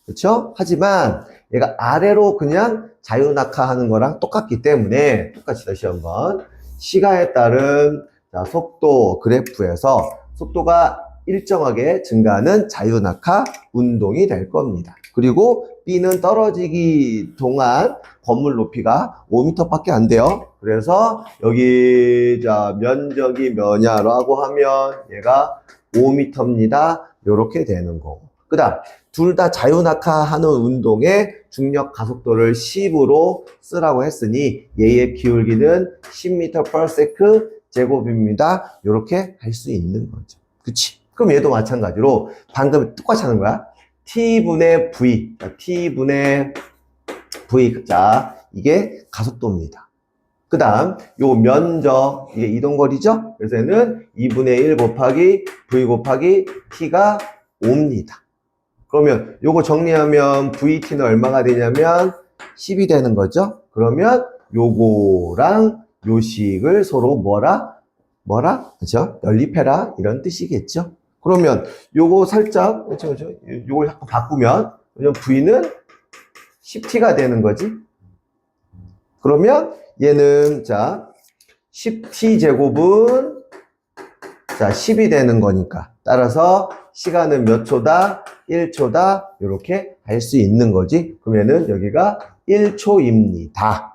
그렇죠? 하지만 얘가 아래로 그냥 자유낙하하는 거랑 똑같기 때문에 똑같이 다시 한번 시간에 따른 자, 속도 그래프에서 속도가 일정하게 증가하는 자유낙하 운동이 될 겁니다. 그리고 B는 떨어지기 동안 건물 높이가 5m밖에 안 돼요. 그래서 여기 자 면적이 뭐냐라고 하면 얘가 5m입니다. 이렇게 되는 거고. 그 다음 둘 다 자유낙하하는 운동의 중력 가속도를 10으로 쓰라고 했으니 얘의 기울기는 10m/s 제곱입니다. 이렇게 할 수 있는 거죠. 그치? 그럼 얘도 마찬가지로 방금 똑같이 하는 거야. T분의 V, T분의 V, 자 이게 가속도입니다. 그 다음 요 면적, 이게 이동거리죠? 그래서 얘는 2분의 1 곱하기 V 곱하기 T가 5입니다. 그러면 요거 정리하면 VT는 얼마가 되냐면 10이 되는 거죠? 그러면 요거랑 요식을 서로 뭐라? 그죠? 연립해라 이런 뜻이겠죠? 그러면 요거 살짝 그렇죠? 요걸 약간 바꾸면 V는 10T가 되는 거지. 그러면 얘는 자 10T 제곱은 자 10이 되는 거니까 따라서 시간은 몇 초다? 1초다. 이렇게 할 수 있는 거지. 그러면은 여기가 1초입니다.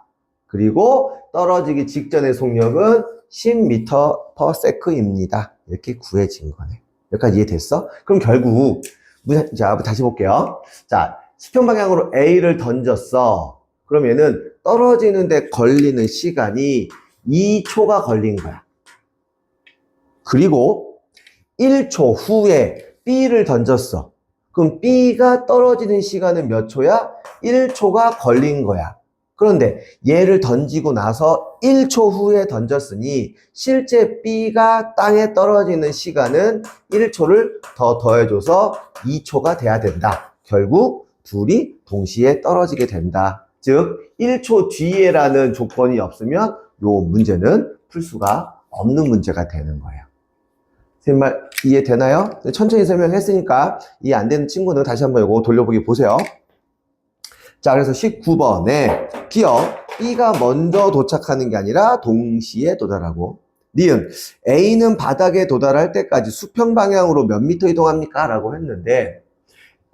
그리고 떨어지기 직전의 속력은 10m/s입니다. 이렇게 구해진 거네. 여기까지 이해됐어? 그럼 결국 자, 다시 볼게요. 자, 수평 방향으로 A를 던졌어. 그럼 얘는 떨어지는데 걸리는 시간이 2초가 걸린 거야. 그리고 1초 후에 B를 던졌어. 그럼 B가 떨어지는 시간은 몇 초야? 1초가 걸린 거야. 그런데 얘를 던지고 나서 1초 후에 던졌으니 실제 B가 땅에 떨어지는 시간은 1초를 더 더해줘서 2초가 돼야 된다. 결국 둘이 동시에 떨어지게 된다. 즉 1초 뒤에라는 조건이 없으면 이 문제는 풀 수가 없는 문제가 되는 거예요. 선생님 말 이해되나요? 천천히 설명했으니까 이해 안 되는 친구는 다시 한번 이거 돌려보기 보세요. 자, 그래서 19번에 기억 B가 먼저 도착하는 게 아니라 동시에 도달하고, 니은 A는 바닥에 도달할 때까지 수평 방향으로 몇 미터 이동합니까? 라고 했는데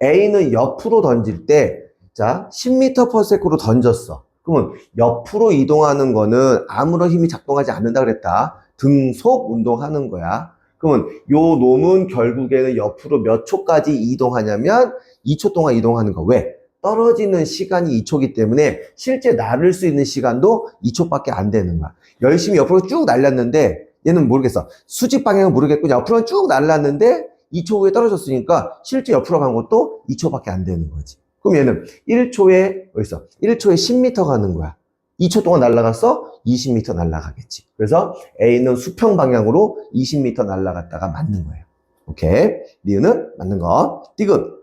A는 옆으로 던질 때 자 10m/s로 던졌어. 그러면 옆으로 이동하는 거는 아무런 힘이 작동하지 않는다 그랬다. 등속 운동하는 거야. 그러면 요 놈은 결국에는 옆으로 몇 초까지 이동하냐면 2초 동안 이동하는 거. 왜? 떨어지는 시간이 2초이기 때문에 실제 날을 수 있는 시간도 2초밖에 안 되는 거야. 열심히 옆으로 쭉 날렸는데 얘는 모르겠어. 수직 방향은 모르겠고 옆으로 쭉 날랐는데 2초 후에 떨어졌으니까 실제 옆으로 간 것도 2초밖에 안 되는 거지. 그럼 얘는 1초에 어딨어? 1초에 10m 가는 거야. 2초 동안 날아갔어? 20m 날아가겠지. 그래서 A는 수평 방향으로 20m 날아갔다가 맞는 거예요. 오케이. 니은은 맞는 거. 디귿.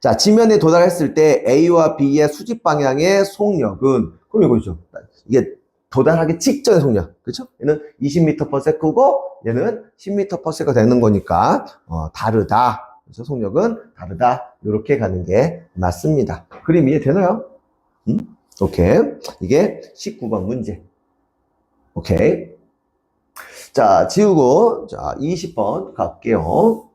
자, 지면에 도달했을 때 A와 B의 수직 방향의 속력은, 그럼 이거죠. 이게 도달하기 직전의 속력. 그렇죠? 얘는 20m/s고 얘는 10m/s가 되는 거니까 다르다. 그래서 속력은 다르다. 이렇게 가는 게 맞습니다. 그림 이해되나요? 오케이. 이게 19번 문제. 오케이. 자, 지우고, 자, 20번 갈게요.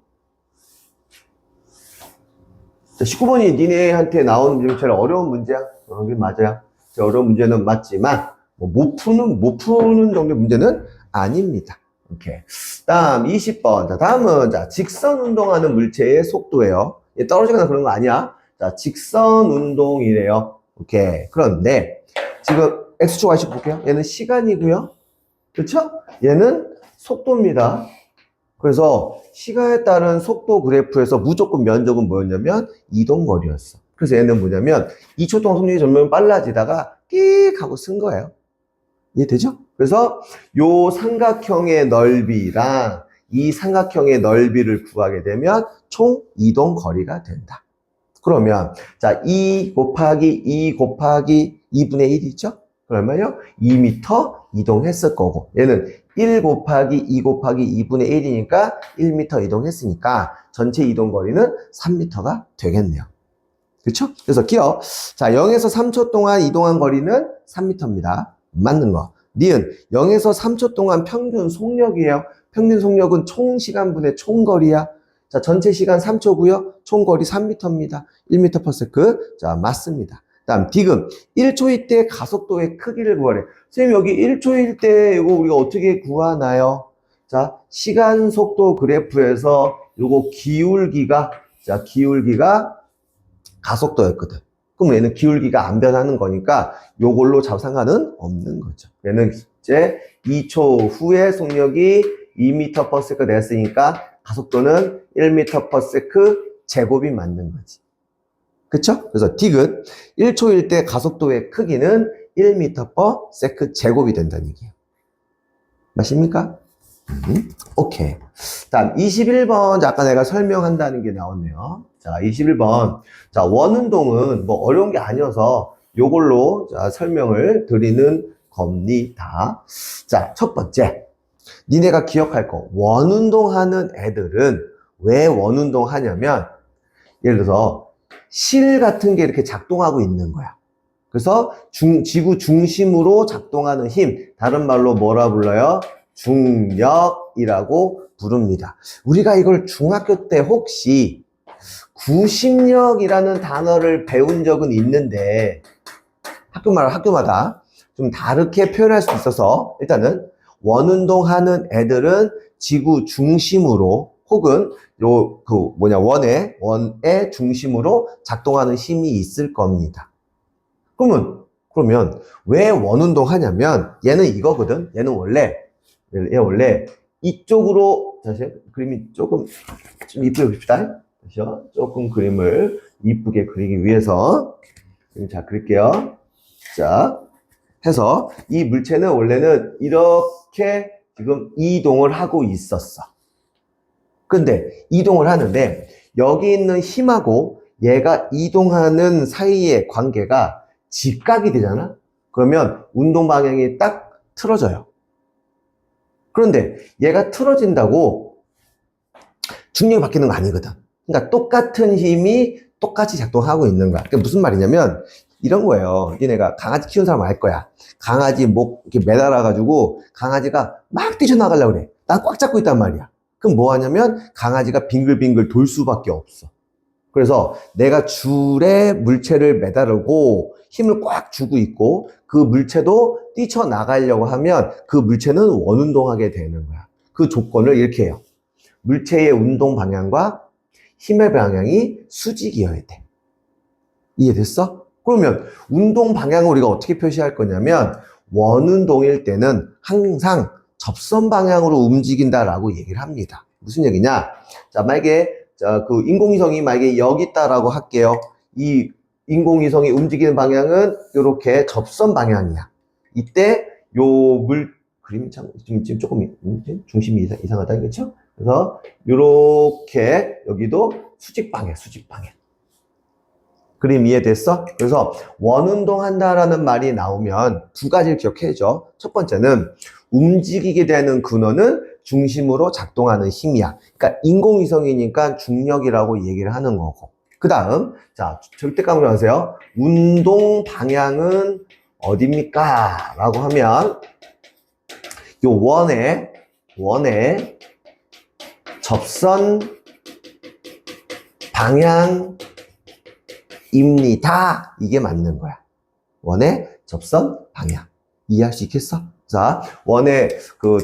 자, 19번이 니네한테 나오는 문제 제일 어려운 문제야. 이게 맞아요. 제일 어려운 문제는 맞지만, 못 푸는 정도의 문제는 아닙니다. 오케이. 다음 20번. 자, 다음은, 자, 직선 운동하는 물체의 속도예요. 얘 떨어지거나 그런 거 아니야. 자, 직선 운동이래요. 오케이. 그런데, 지금 X축, Y축 볼게요. 얘는 시간이고요. 그렇죠? 얘는 속도입니다. 그래서 시간에 따른 속도 그래프에서 무조건 면적은 뭐였냐면 이동거리였어. 그래서 얘는 뭐냐면 2초 동안 속력이 점점 빨라지다가 띡 하고 쓴 거예요. 이해되죠? 그래서 요 삼각형의 넓이랑 이 삼각형의 넓이를 구하게 되면 총 이동거리가 된다. 그러면 자 2 곱하기 2 곱하기 2분의 1 있죠? 그러면요 2m 이동했을 거고 얘는 1 곱하기 2 곱하기 2분의 1이니까 1m 이동했으니까 전체 이동거리는 3m가 되겠네요. 그렇죠? 그래서 기억. 자 0에서 3초 동안 이동한 거리는 3m입니다. 맞는 거. 니은 0에서 3초 동안 평균 속력이에요. 평균 속력은 총 시간분의 총 거리야. 자 전체 시간 3초고요. 총 거리 3m입니다. 1m/s. 자 맞습니다. 다음 디귿 1초일 때 가속도의 크기를 구하래. 선생님 여기 1초일 때 이거 우리가 어떻게 구하나요? 자 시간 속도 그래프에서 요거 기울기가 자 기울기가 가속도였거든. 그럼 얘는 기울기가 안 변하는 거니까 요걸로 상관은 없는 거죠. 얘는 이제 2초 후에 속력이 2m/s가 됐으니까 가속도는 1m/s 제곱이 맞는 거지. 그쵸? 그래서 디귿 1초일 때 가속도의 크기는 1m/s 제곱이 된다는 얘기예요. 맞습니까? 오케이. 다음 21번 아까 내가 설명한다는 게 나왔네요. 자 21번 자 원운동은 뭐 어려운 게 아니어서 요걸로 자 설명을 드리는 겁니다. 자 첫 번째 니네가 기억할 거 원운동 하는 애들은 왜 원운동 하냐면 예를 들어서 실 같은 게 이렇게 작동하고 있는 거야. 그래서 지구 중심으로 작동하는 힘, 다른 말로 뭐라 불러요? 중력이라고 부릅니다. 우리가 이걸 중학교 때 혹시 구심력이라는 단어를 배운 적은 있는데 학교마다 좀 다르게 표현할 수 있어서 일단은 원운동하는 애들은 지구 중심으로 혹은 원의 중심으로 작동하는 힘이 있을 겁니다. 그러면 왜 원운동 하냐면 얘는 이거거든. 얘는 원래 이쪽으로 다시 그림이 조금 좀 이쁘게 그립시다. 조금 그림을 이쁘게 그리기 위해서 자 그릴게요. 자 해서 이 물체는 원래는 이렇게 지금 이동을 하고 있었어. 근데 이동을 하는데 여기 있는 힘하고 얘가 이동하는 사이의 관계가 직각이 되잖아? 그러면 운동 방향이 딱 틀어져요. 그런데 얘가 틀어진다고 중력이 바뀌는 거 아니거든. 그러니까 똑같은 힘이 똑같이 작동하고 있는 거야. 그게 무슨 말이냐면 이런 거예요. 니네가 강아지 키우는 사람 알 거야. 강아지 목 이렇게 매달아가지고 강아지가 막 뛰쳐나가려고 그래. 난 꽉 잡고 있단 말이야. 그럼 뭐 하냐면 강아지가 빙글빙글 돌 수밖에 없어. 그래서 내가 줄에 물체를 매달고 힘을 꽉 주고 있고 그 물체도 뛰쳐나가려고 하면 그 물체는 원운동하게 되는 거야. 그 조건을 이렇게 해요. 물체의 운동 방향과 힘의 방향이 수직이어야 돼. 이해됐어? 그러면 운동 방향을 우리가 어떻게 표시할 거냐면 원운동일 때는 항상 접선 방향으로 움직인다라고 얘기를 합니다. 무슨 얘기냐? 자, 만약에 그 인공위성이 만약에 여기 있다라고 할게요. 이 인공위성이 움직이는 방향은 이렇게 접선 방향이야. 이때 그림이 참 지금 조금 중심이 이상하다, 그렇죠? 그래서 이렇게 여기도 수직 방향. 그림 이해됐어? 그래서 원운동 한다라는 말이 나오면 두 가지를 기억해줘. 첫 번째는 움직이게 되는 근원은 중심으로 작동하는 힘이야. 그러니까 인공위성이니까 중력이라고 얘기를 하는 거고. 그 다음, 자, 절대감으로 하세요. 운동 방향은 어딥니까? 라고 하면, 요 원의 접선 방향입니다. 이게 맞는 거야. 원의 접선 방향. 이해할 수 있겠어? 자, 원의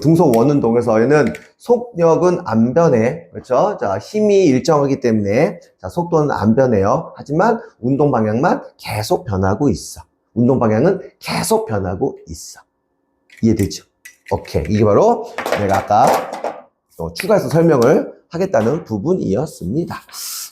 등속 원운동에서는 속력은 안 변해. 그렇죠? 자, 힘이 일정하기 때문에 자, 속도는 안 변해요. 하지만 운동 방향만 계속 변하고 있어. 운동 방향은 계속 변하고 있어. 이해되죠? 오케이. 이게 바로 내가 아까 추가해서 설명을 하겠다는 부분이었습니다.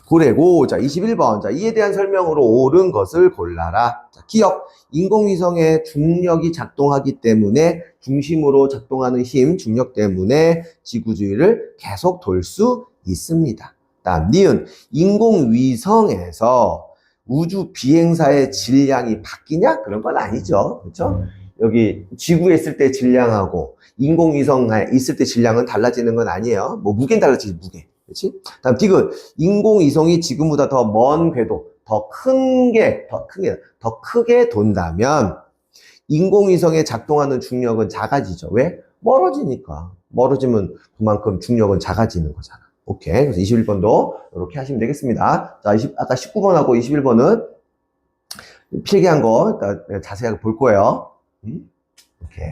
고래고, 자, 21번. 자, 이에 대한 설명으로 옳은 것을 골라라. 자, 기억. 인공위성의 중력이 작동하기 때문에 중심으로 작동하는 힘, 중력 때문에 지구주위를 계속 돌 수 있습니다. 다음, 니은. 인공위성에서 우주 비행사의 질량이 바뀌냐? 그런 건 아니죠. 그렇죠? 여기 지구에 있을 때 질량하고 인공위성에 있을 때 질량은 달라지는 건 아니에요. 뭐 무게는 달라지지, 무게. 그렇지? 다음 디귿. 인공위성이 지금보다 더 먼 궤도, 더 크게 돈다면 인공위성에 작동하는 중력은 작아지죠. 왜? 멀어지니까. 멀어지면 그만큼 중력은 작아지는 거잖아. 오케이. 그래서 21번도 이렇게 하시면 되겠습니다. 자, 아까 19번하고 21번은 필기한 거 일단 자세하게 볼 거예요. 오케이.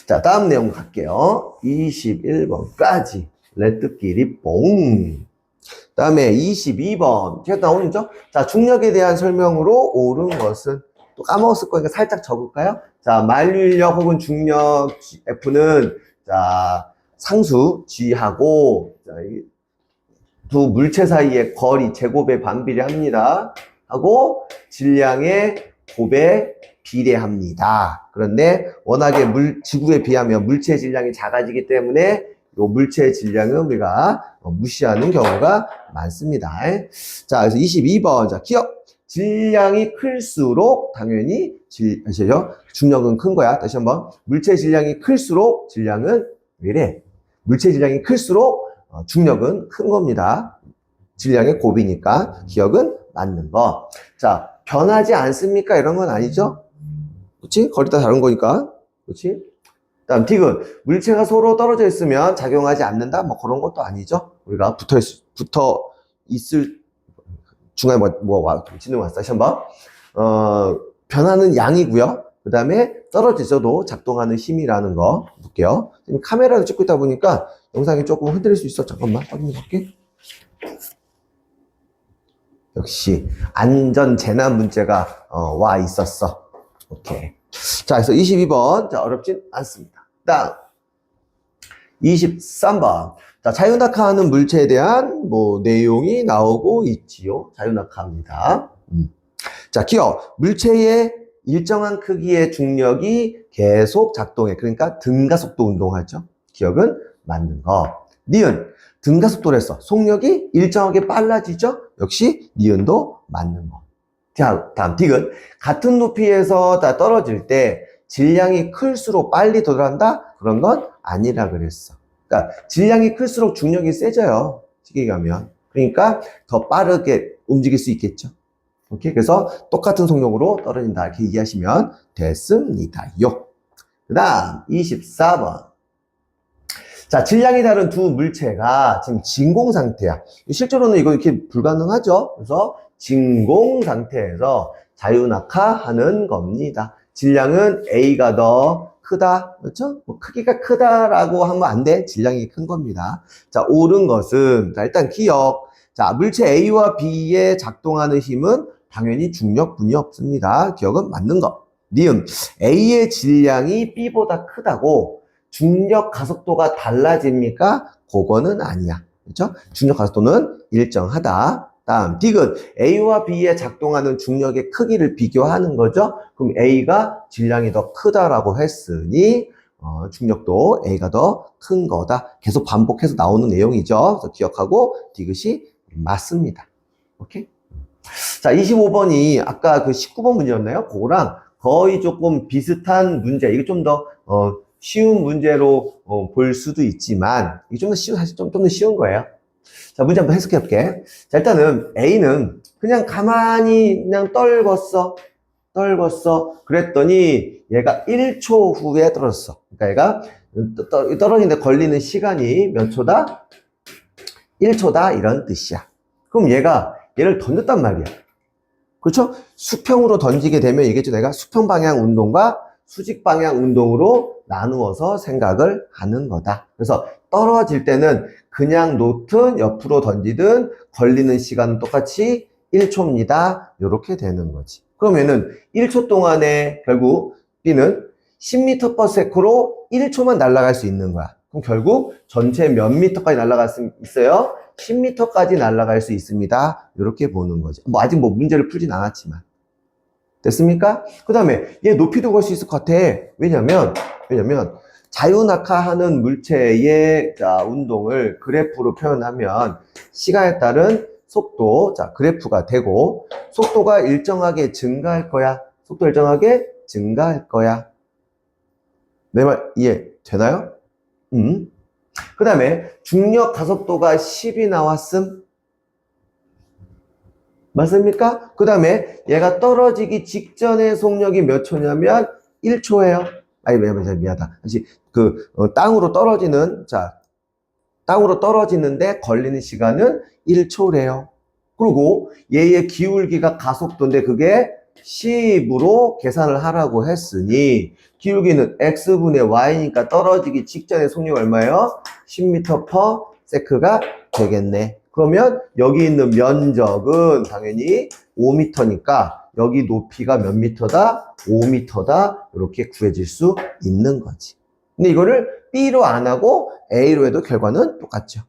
자, 다음 내용 갈게요. 21번까지. 레트끼리 뽕. 다음에 22번. 계속 나오죠? 자, 중력에 대한 설명으로 옳은 것은 또 까먹었을 거니까 살짝 적을까요? 자, 만류인력 혹은 중력 F는 자, 상수 G하고 자, 두 물체 사이의 거리 제곱에 반비례합니다. 하고 질량의 곱에 비례합니다. 그런데 워낙에 지구에 비하면 물체 질량이 작아지기 때문에 요 물체의 질량은 우리가 무시하는 경우가 많습니다. 자, 그래서 22번. 자, 기억. 질량이 클수록 당연히 중력은 큰 거야. 다시 한번. 물체 질량이 클수록 질량은 왜래? 물체 질량이 클수록 중력은 큰 겁니다. 질량의 곱이니까 기억은 맞는 거. 자, 변하지 않습니까? 이런 건 아니죠? 그렇지? 거리가 다른 거니까. 그렇지? 다음 디귿. 물체가 서로 떨어져 있으면 작용하지 않는다? 뭐 그런 것도 아니죠. 우리가 붙어 있을 중간에 진동 왔어. 다시 한번. 변하는 양이고요. 그 다음에 떨어져도 작동하는 힘이라는 거 볼게요. 지금 카메라를 찍고 있다 보니까 영상이 조금 흔들릴 수 있어. 잠깐만 확인해 볼게. 역시 안전 재난 문제가 와 있었어. 오케이. 자, 그래서 22번. 자, 어렵진 않습니다. 다음 23번. 자, 자유낙하하는 물체에 대한 내용이 나오고 있지요. 자유낙하합니다. 자, 기억. 물체의 일정한 크기의 중력이 계속 작동해. 그러니까 등가속도 운동하죠. 기억은 맞는 거. 니은. 등가속도를 했어. 속력이 일정하게 빨라지죠. 역시 니은도 맞는 거. 자, 다음 디귿. 같은 높이에서 다 떨어질 때 질량이 클수록 빨리 도달한다? 그런 건 아니라 그랬어. 그러니까 질량이 클수록 중력이 세져요. 시계 가면. 그러니까 더 빠르게 움직일 수 있겠죠. 오케이. 그래서 똑같은 속력으로 떨어진다. 이렇게 이해하시면 됐습니다요. 그 다음 24번. 자, 질량이 다른 두 물체가 지금 진공 상태야. 실제로는 이거 이렇게 불가능하죠. 그래서 진공 상태에서 자유낙하하는 겁니다. 질량은 A가 더 크다. 그렇죠? 크기가 크다라고 하면 안 돼. 질량이 큰 겁니다. 자, 옳은 것은, 자, 일단 기억. 자, 물체 A와 B에 작동하는 힘은 당연히 중력분이 없습니다. 기억은 맞는 거. 니은, A의 질량이 B보다 크다고 중력 가속도가 달라집니까? 그거는 아니야. 그렇죠? 중력 가속도는 일정하다. 다음, 디귿. A와 B에 작동하는 중력의 크기를 비교하는 거죠. 그럼 A가 질량이 더 크다라고 했으니 중력도 A가 더 큰 거다. 계속 반복해서 나오는 내용이죠. 그래서 기억하고 디귿이 맞습니다. 오케이? 자, 25번이 아까 그 19번 문제였나요? 그거랑 거의 조금 비슷한 문제. 이게 좀 더 쉬운 문제로 볼 수도 있지만 이게 좀 더 쉬운, 사실 좀 더 쉬운 거예요. 자, 문제 한번 해석해 볼게. 자, 일단은 A는 그냥 가만히 그냥 떨궜어. 그랬더니 얘가 1초 후에 떨어졌어. 그러니까 얘가 떨어지는데 걸리는 시간이 몇 초다? 1초다 이런 뜻이야. 그럼 얘를 던졌단 말이야. 그렇죠? 수평으로 던지게 되면 얘기했죠. 내가 수평 방향 운동과 수직 방향 운동으로 나누어서 생각을 하는 거다. 그래서 떨어질 때는 그냥 놓든 옆으로 던지든 걸리는 시간은 똑같이 1초입니다. 이렇게 되는 거지. 그러면은 1초 동안에 결국 B는 10m/s로 1초만 날아갈 수 있는 거야. 그럼 결국 전체 몇 미터까지 날아갈 수 있어요? 10m까지 날아갈 수 있습니다. 이렇게 보는 거지. 아직 문제를 풀진 않았지만. 됐습니까? 그 다음에 얘 높이도 걸 수 있을 것 같아. 왜냐면 자유낙하하는 물체의 운동을 그래프로 표현하면 시간에 따른 속도, 그래프가 되고 속도가 일정하게 증가할 거야. 속도 일정하게 증가할 거야. 내 말 이해 되나요? 그 다음에 중력 가속도가 10이 나왔음. 맞습니까? 그 다음에 얘가 떨어지기 직전의 속력이 몇 초냐면 1초예요. 아니, 미안하다. 다시 땅으로 떨어지는데 걸리는 시간은 1초래요. 그리고 얘의 기울기가 가속도인데 그게 10으로 계산을 하라고 했으니 기울기는 x분의 y니까 떨어지기 직전의 속력이 얼마예요? 10m/s가 되겠네. 그러면 여기 있는 면적은 당연히 5m니까 여기 높이가 몇 미터다? 5m다. 이렇게 구해질 수 있는 거지. 근데 이거를 B로 안 하고 A로 해도 결과는 똑같죠.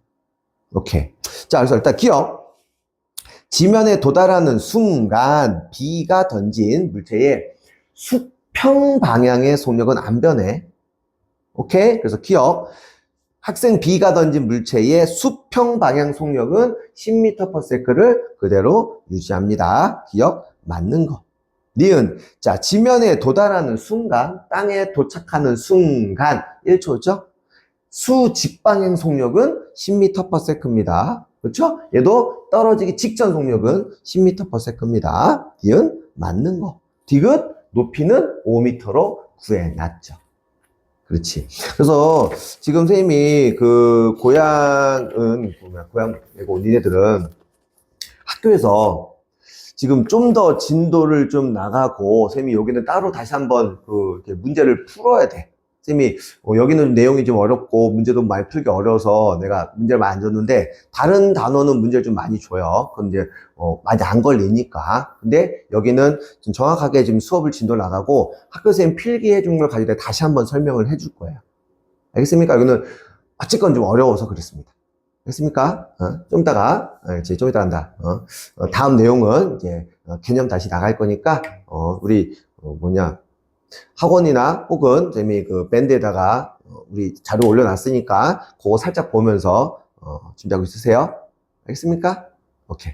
오케이. 자, 그래서 일단 기억. 지면에 도달하는 순간 B가 던진 물체의 수평 방향의 속력은 안 변해. 오케이? 그래서 기억. 학생 B가 던진 물체의 수평 방향 속력은 10m/s를 그대로 유지합니다. 기억 맞는 거. 니은. 자, 지면에 도달하는 순간, 땅에 도착하는 순간 1초죠? 수직방향 속력은 10m/s입니다. 그렇죠? 얘도 떨어지기 직전 속력은 10m/s입니다. 니은 맞는 거. 디귿 높이는 5m로 구해놨죠. 그렇지. 그래서 지금 선생님이 고향은, 고향, 니네들은 학교에서 지금 좀 더 진도를 좀 나가고, 쌤이 여기는 따로 다시 한번 이렇게 문제를 풀어야 돼. 쌤이, 여기는 내용이 좀 어렵고, 문제도 많이 풀기 어려워서 내가 문제를 많이 안 줬는데, 다른 단어는 문제를 좀 많이 줘요. 그건 이제, 많이 안 걸리니까. 근데 여기는 좀 정확하게 지금 수업을 진도 나가고, 학교쌤 필기해 준 걸 가지고 다시 한번 설명을 해줄 거예요. 알겠습니까? 이거는 어쨌건 좀 어려워서 그렇습니다. 됐습니까? 좀 이따가, 이제 좀 이따 한다. 다음 내용은 이제 개념 다시 나갈 거니까, 우리, 학원이나 혹은 재미 그 밴드에다가 우리 자료 올려놨으니까 그거 살짝 보면서 준비하고 있으세요. 알겠습니까? 오케이.